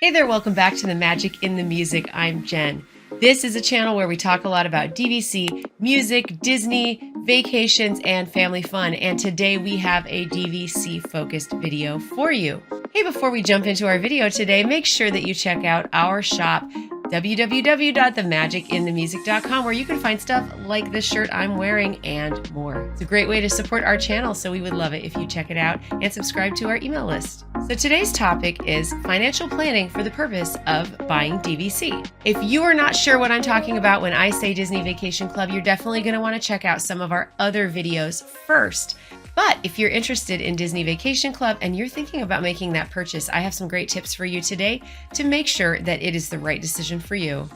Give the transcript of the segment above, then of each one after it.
Hey there, welcome back to The Magic in the Music. I'm Jen. This is a channel where we talk a lot about DVC, music, Disney, vacations, and family fun. And today we have a DVC focused video for you. Hey, before we jump into our video today, make sure that you check out our shop, www.themagicinthemusic.com, where you can find stuff like this shirt I'm wearing and more. It's a great way to support our channel, so we would love it if you check it out and subscribe to our email list. So today's topic is financial planning for the purpose of buying DVC. If you are not sure what I'm talking about when I say Disney Vacation Club, you're definitely going to want to check out some of our other videos first. But if you're interested in Disney Vacation Club and you're thinking about making that purchase, I have some great tips for you today to make sure that it is the right decision for you.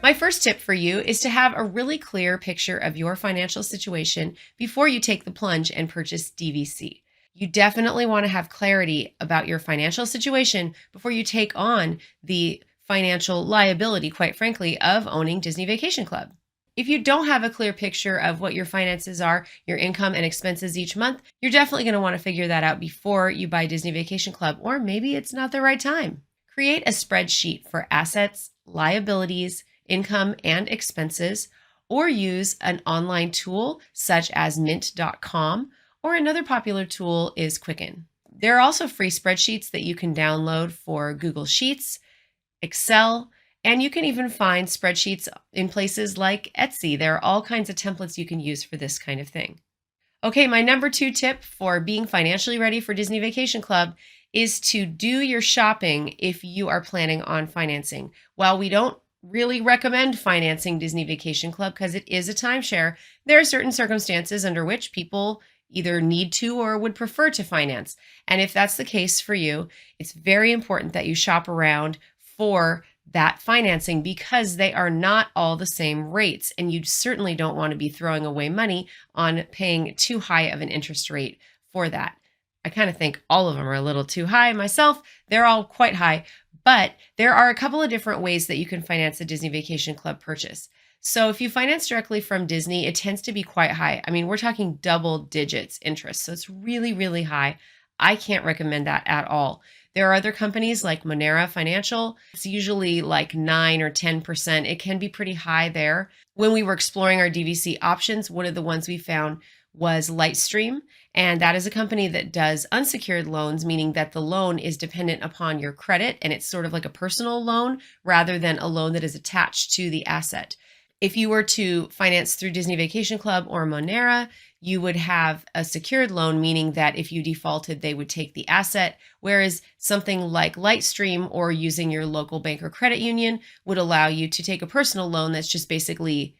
My first tip for you is to have a really clear picture of your financial situation before you take the plunge and purchase DVC. You definitely want to have clarity about your financial situation before you take on the financial liability, quite frankly, of owning Disney Vacation Club. If you don't have a clear picture of what your finances are, your income and expenses each month, you're definitely going to want to figure that out before you buy Disney Vacation Club, or maybe it's not the right time. Create a spreadsheet for assets, liabilities, income, and expenses, or use an online tool such as mint.com, or another popular tool is Quicken. There are also free spreadsheets that you can download for Google Sheets, Excel, and you can even find spreadsheets in places like Etsy. There are all kinds of templates you can use for this kind of thing. Okay, my number 2 tip for being financially ready for Disney Vacation Club is to do your shopping if you are planning on financing. While we don't really recommend financing Disney Vacation Club because it is a timeshare, there are certain circumstances under which people either need to or would prefer to finance. And if that's the case for you, it's very important that you shop around for that financing because they are not all the same rates, and you certainly don't want to be throwing away money on paying too high of an interest rate for that. I kind of think all of them are a little too high myself. They're all quite high, but there are a couple of different ways that you can finance a Disney Vacation Club purchase. So if you finance directly from Disney, it tends to be quite high. I mean, we're talking double digits interest. So it's really, really high. I can't recommend that at all. There are other companies like Monera Financial. It's usually like 9 or 10%. It can be pretty high there. When we were exploring our DVC options, one of the ones we found was Lightstream. And that is a company that does unsecured loans, meaning that the loan is dependent upon your credit and it's sort of like a personal loan rather than a loan that is attached to the asset. If you were to finance through Disney Vacation Club or Monera, you would have a secured loan, meaning that if you defaulted, they would take the asset, whereas something like Lightstream or using your local bank or credit union would allow you to take a personal loan that's just basically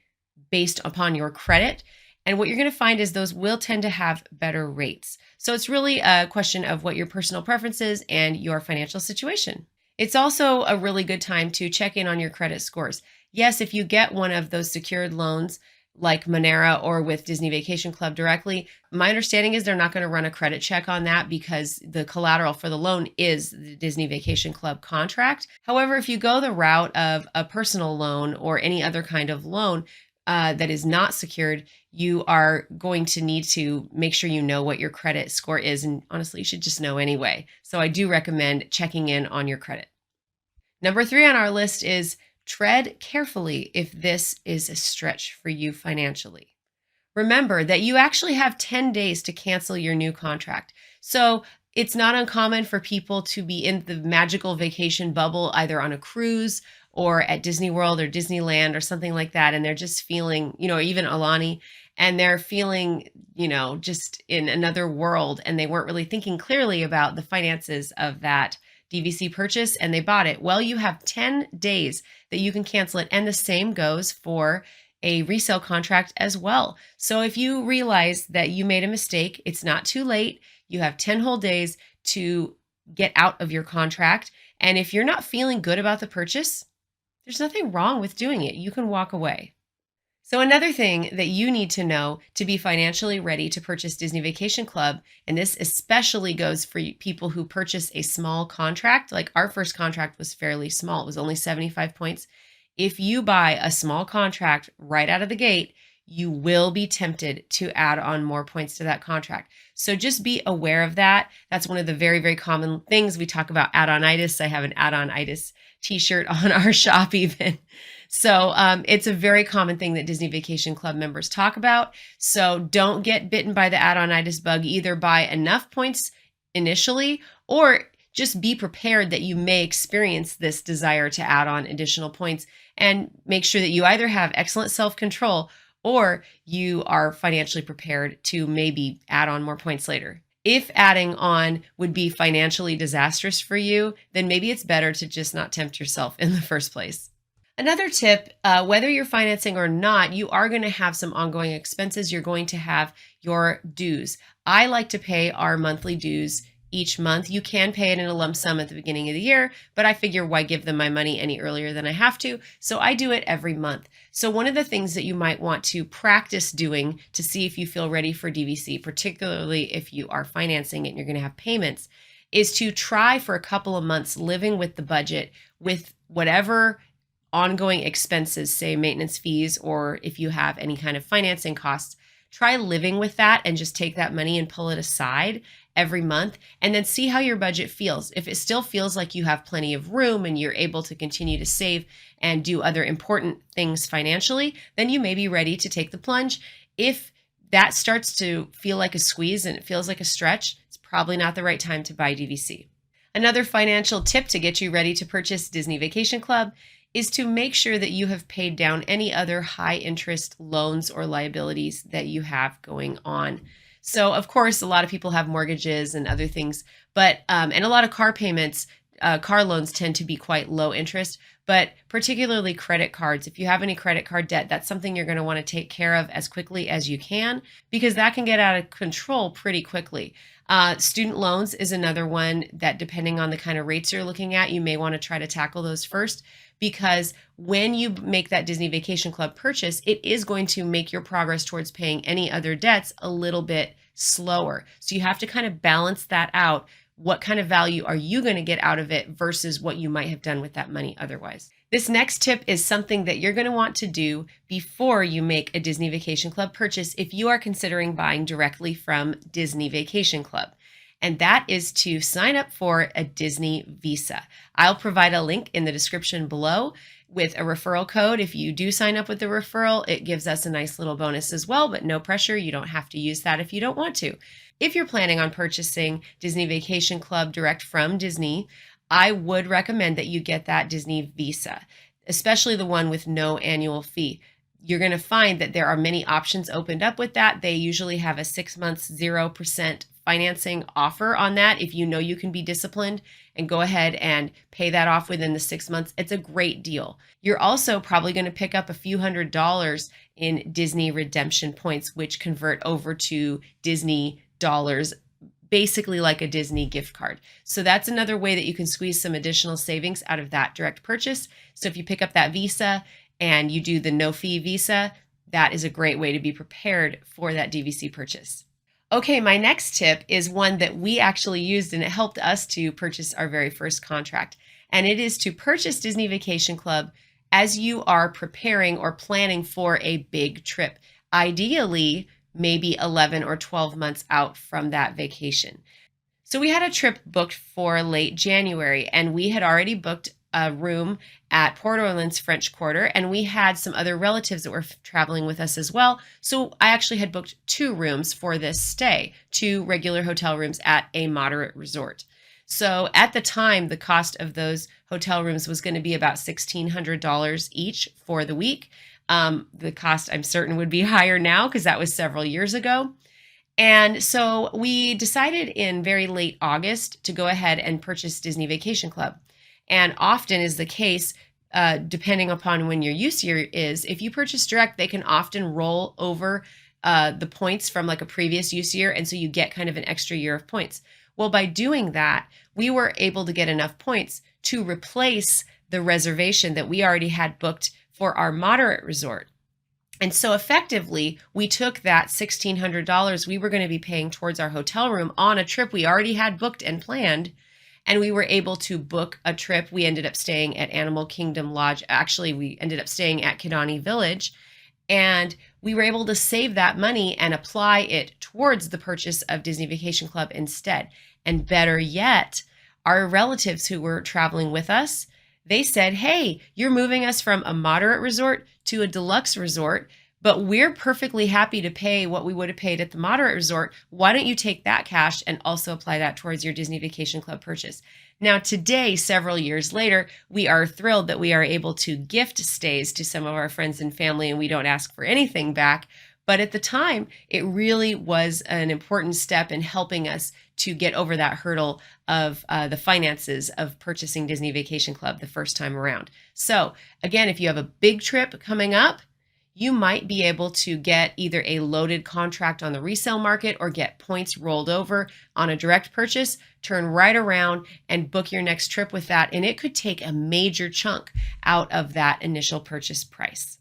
based upon your credit. And what you're going to find is those will tend to have better rates. So it's really a question of what your personal preference is and your financial situation. It's also a really good time to check in on your credit scores. Yes, if you get one of those secured loans like Monera or with Disney Vacation Club directly, my understanding is they're not going to run a credit check on that because the collateral for the loan is the Disney Vacation Club contract. However, if you go the route of a personal loan or any other kind of loan that is not secured, you are going to need to make sure you know what your credit score is. And honestly, you should just know anyway. So I do recommend checking in on your credit. Number 3 on our list is tread carefully if this is a stretch for you financially. Remember that you actually have 10 days to cancel your new contract. So it's not uncommon for people to be in the magical vacation bubble, either on a cruise or at Disney World or Disneyland or something like that. And they're just feeling, even Alani, and they're feeling, just in another world. And they weren't really thinking clearly about the finances of that DVC purchase and they bought it. Well, you have 10 days that you can cancel it. And the same goes for a resale contract as well. So if you realize that you made a mistake, it's not too late. You have 10 whole days to get out of your contract. And if you're not feeling good about the purchase, there's nothing wrong with doing it. You can walk away. So another thing that you need to know to be financially ready to purchase Disney Vacation Club, and this especially goes for people who purchase a small contract, like our first contract was fairly small. It was only 75 points. If you buy a small contract right out of the gate, you will be tempted to add on more points to that contract. So just be aware of that. That's one of the very, very common things we talk about, add-on-itis. I have an add-on-itis t-shirt on our shop even. So it's a very common thing that Disney Vacation Club members talk about. So don't get bitten by the add-on-itis bug. Either buy enough points initially, or just be prepared that you may experience this desire to add on additional points, and make sure that you either have excellent self-control or you are financially prepared to maybe add on more points later. If adding on would be financially disastrous for you, then maybe it's better to just not tempt yourself in the first place. Another tip, whether you're financing or not, you are going to have some ongoing expenses. You're going to have your dues. I like to pay our monthly dues each month. You can pay it in a lump sum at the beginning of the year, but I figure why give them my money any earlier than I have to? So I do it every month. So one of the things that you might want to practice doing to see if you feel ready for DVC, particularly if you are financing it and you're going to have payments, is to try for a couple of months living with the budget with whatever ongoing expenses, say maintenance fees, or if you have any kind of financing costs. Try living with that and just take that money and pull it aside every month, and then see how your budget feels. If it still feels like you have plenty of room and you're able to continue to save and do other important things financially, then you may be ready to take the plunge. If that starts to feel like a squeeze and it feels like a stretch, it's probably not the right time to buy DVC. Another financial tip to get you ready to purchase Disney Vacation Club is to make sure that you have paid down any other high interest loans or liabilities that you have going on. So of course, a lot of people have mortgages and other things, but and a lot of car payments, car loans tend to be quite low interest, but particularly credit cards. If you have any credit card debt, that's something you're going to want to take care of as quickly as you can, because that can get out of control pretty quickly. Student loans is another one that, depending on the kind of rates you're looking at, you may want to try to tackle those first, because when you make that Disney Vacation Club purchase, it is going to make your progress towards paying any other debts a little bit slower. So you have to kind of balance that out. What kind of value are you going to get out of it versus what you might have done with that money otherwise? This next tip is something that you're going to want to do before you make a Disney Vacation Club purchase if you are considering buying directly from Disney Vacation Club. And that is to sign up for a Disney Visa. I'll provide a link in the description below with a referral code. If you do sign up with the referral, it gives us a nice little bonus as well, but no pressure. You don't have to use that if you don't want to. If you're planning on purchasing Disney Vacation Club direct from Disney, I would recommend that you get that Disney Visa, especially the one with no annual fee. You're going to find that there are many options opened up with that. They usually have a 6 months, 0% financing offer on that. If you know you can be disciplined and go ahead and pay that off within the 6 months, it's a great deal. You're also probably going to pick up a few $100s in Disney redemption points, which convert over to Disney dollars, basically like a Disney gift card. So that's another way that you can squeeze some additional savings out of that direct purchase. So if you pick up that Visa and you do the no fee Visa, that is a great way to be prepared for that DVC purchase. Okay, my next tip is one that we actually used and it helped us to purchase our very first contract. And it is to purchase Disney Vacation Club as you are preparing or planning for a big trip. Ideally, maybe 11 or 12 months out from that vacation. So we had a trip booked for late January, and we had already booked a room at Port Orleans French Quarter, and we had some other relatives that were traveling with us as well. So I actually had booked 2 rooms for this stay, 2 regular hotel rooms at a moderate resort. So at the time, the cost of those hotel rooms was going to be about $1,600 each for the week. The cost, I'm certain, would be higher now because that was several years ago. And so we decided in very late August to go ahead and purchase Disney Vacation Club. And often is the case, depending upon when your use year is, if you purchase direct, they can often roll over the points from like a previous use year. And so you get kind of an extra year of points. Well, by doing that, we were able to get enough points to replace the reservation that we already had booked for our moderate resort. And so effectively, we took that $1,600 we were going to be paying towards our hotel room on a trip we already had booked and planned, and we were able to book a trip. We ended up staying at Animal Kingdom Lodge. Actually, we ended up staying at Kidani Village, and we were able to save that money and apply it towards the purchase of Disney Vacation Club instead. And better yet, our relatives who were traveling with us, they said, hey, you're moving us from a moderate resort to a deluxe resort, but we're perfectly happy to pay what we would have paid at the moderate resort. Why don't you take that cash and also apply that towards your Disney Vacation Club purchase? Now, today, several years later, we are thrilled that we are able to gift stays to some of our friends and family, and we don't ask for anything back. But at the time, it really was an important step in helping us to get over that hurdle of the finances of purchasing Disney Vacation Club the first time around. So again, if you have a big trip coming up, you might be able to get either a loaded contract on the resale market or get points rolled over on a direct purchase, turn right around and book your next trip with that. And it could take a major chunk out of that initial purchase price.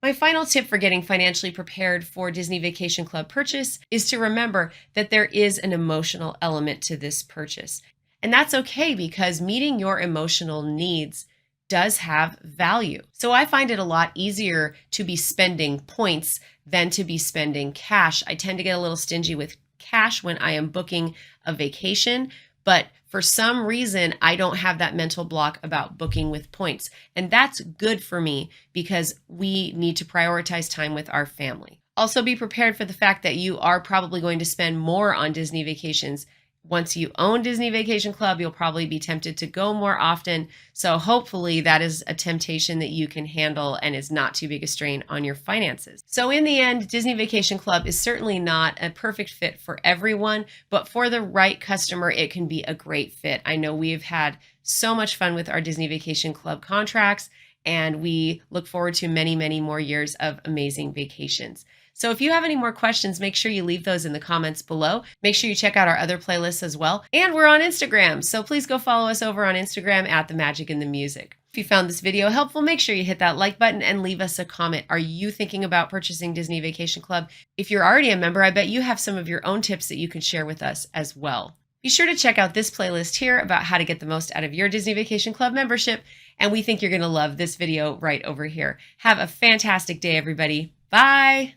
My final tip for getting financially prepared for Disney Vacation Club purchase is to remember that there is an emotional element to this purchase. And that's okay, because meeting your emotional needs does have value. So I find it a lot easier to be spending points than to be spending cash. I tend to get a little stingy with cash when I am booking a vacation, but for some reason, I don't have that mental block about booking with points. And that's good for me because we need to prioritize time with our family. Also, be prepared for the fact that you are probably going to spend more on Disney vacations. Once you own Disney Vacation Club, you'll probably be tempted to go more often. So hopefully that is a temptation that you can handle and is not too big a strain on your finances. So in the end, Disney Vacation Club is certainly not a perfect fit for everyone, but for the right customer, it can be a great fit. I know we've had so much fun with our Disney Vacation Club contracts, and we look forward to many, many more years of amazing vacations. So if you have any more questions, make sure you leave those in the comments below. Make sure you check out our other playlists as well. And we're on Instagram, so please go follow us over on Instagram at The Magic in the Music. If you found this video helpful, make sure you hit that like button and leave us a comment. Are you thinking about purchasing Disney Vacation Club? If you're already a member, I bet you have some of your own tips that you can share with us as well. Be sure to check out this playlist here about how to get the most out of your Disney Vacation Club membership. And we think you're going to love this video right over here. Have a fantastic day, everybody. Bye.